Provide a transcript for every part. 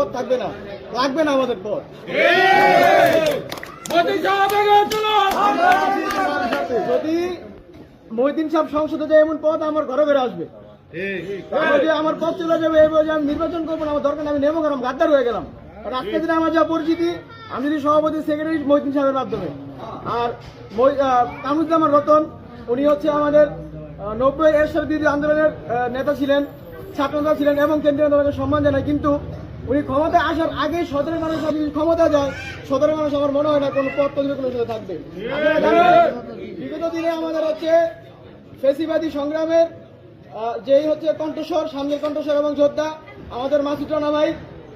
পথ থাকবে না, লাগবে না আমাদের পথ। যদি মহিউদ্দিন সাহেব সংসদে যায় এমন পথ আমার ঘরে ঘরে আসবে, আমার পথ চলে যাবে, আমি নির্বাচন করবো না, আমার দরকার আমি নেবো, কারণ গাদ্দার হয়ে গেলাম। আর আজকে দিনে আমার যা পরিচিতি, আমি যদি সভাপতি সেক্রেটারি মহিউদ্দিন সাহেবের মাধ্যমে, আর কামরুজ্জামান রতন উনি হচ্ছে আমাদের 90 এরশাদ বিরোধী আন্দোলনের নেতা ছিলেন, ছাত্রনেতা ছিলেন এবং কেন্দ্রীয় নেতাকে সম্মান জানায়। কিন্তু উনি ক্ষমতায় আসার আগে 17 মানুষ যদি ক্ষমতা যায়, 17 মানুষ আমার মনে হয় না কোনো পদ পরিবর্তনের সাথে থাকবে। বিগত দিনে আমাদের হচ্ছে ফেসিবাদী সংগ্রামের যেই হচ্ছে কণ্ঠস্বর, সামনের কণ্ঠস্বর এবং যোদ্ধা আমাদের মাসুদ রানা ভাই,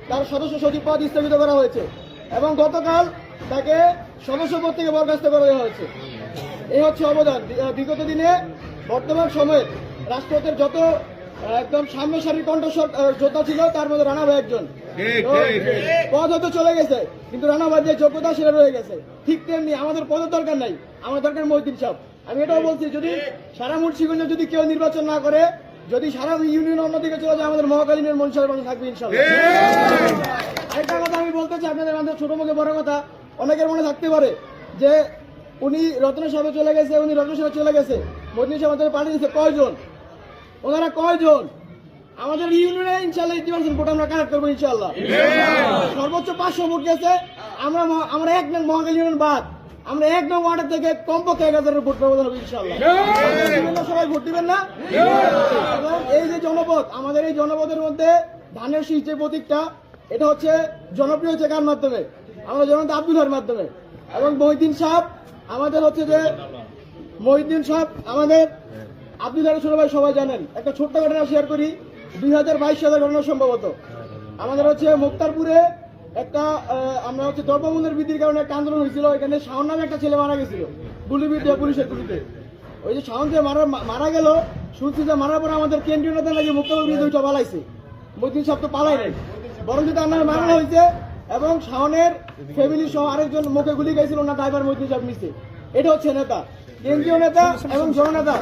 তার সদস্য সচিব পদ স্থগিত করা হয়েছে এবং গতকাল তাকে সদস্য পদ থেকে বরখাস্ত করা হয়েছে। এই হচ্ছে অবদান। বিগত দিনে বর্তমান সময়ে রাষ্ট্রপতির যত একদম সামনের সারির কণ্ঠস্বর যোদ্ধা ছিল, তার মধ্যে রানা ভাই একজন। পদ হয়তো চলে গেছে, কিন্তু রানা ভাই যে যোগ্যতা সেটা রয়ে গেছে। ঠিক তেমনি আমাদের পদের দরকার নাই, আমার দরকার মহিউদ্দিন সাহেব। আমি এটাও বলছি, যদি সারা মুন্সিগঞ্জে যদি কেউ নির্বাচন না করে, যদি সারা ইউনিয়ন অন্যদিকে চলে যায়, আমাদের মহাকালীনের মনসার মানুষ থাকবে ইনশাল্লাহ। আরেকটা কথা আমি বলতে চাই আপনাদের, আমাদের ছোট মুখে বড় কথা, অনেকের মনে থাকতে পারে যে উনি রত্ন সাহেবে চলে গেছে, উনি রত্ন সাহেব চলে গেছে, মহিউদ্দিন সাহেব আমাদের পাঠিয়ে দিচ্ছে। কয়জন? ওনারা কয়জন? আমাদের ইউনিয়নে ইনশাল্লাহ 80% ভোট আমরা কালেক্ট করবো ইনশাল্লাহ। সর্বোচ্চ 500 ভোট গেছে। আমরা 1 নং মহাকালী ইউনিয়ন বাদ, আমরা 1 নং ওয়ার্ডের থেকে কমপক্ষে 1000 ভোট ব্যবধান হবে ইনশাল্লাহ। সবাই ভোট দিবেন না? এবং এই যে জনপদ, আমাদের এই জনপদের মধ্যে ধানের শীষ যে প্রতীকটা, এটা হচ্ছে জনপ্রিয় হচ্ছে কার মাধ্যমে? আমরা জনতা আব্দুল্লাহর মাধ্যমে। এবং মহিউদ্দিন সাহেব আমাদের হচ্ছে যে মহিউদ্দিন সাহেব আমাদের আব্দুল্লাহর ছোট ভাই, সবাই জানেন। একটা ছোট্ট ঘটনা শেয়ার করি। 2022 সালের ঘটনা সম্ভবত আমাদের হচ্ছে মুক্তারপুরে একটা আমরা হচ্ছে দ্রব্যমূল্যের বৃদ্ধির কারণে একটা আন্দোলন হয়েছিল। এখানে শাওন নামে একটা ছেলে মারা গেছিল গুলিবিদ্ধ পুলিশের গুলিতে। ওই যে শাওন যে মারা গেল, শুনছি যে মারার পর আমাদের কেন্দ্রীয় নেতা নাকি মুক্তারপুর বিরুদ্ধে ওইটা পালাইছে। মহিউদ্দিন সাহেব তো পালাই নাই, বরং যে তার নামে মারানো হয়েছে এবং শাওনের ফ্যামিলি সহ আরেকজন মুখে গুলি গেছিল না, ড্রাইভার মহিউদ্দিন সাহেব নিচ্ছে। এটা হচ্ছে নেতা, কেন্দ্রীয় নেতা এবং জননেতা।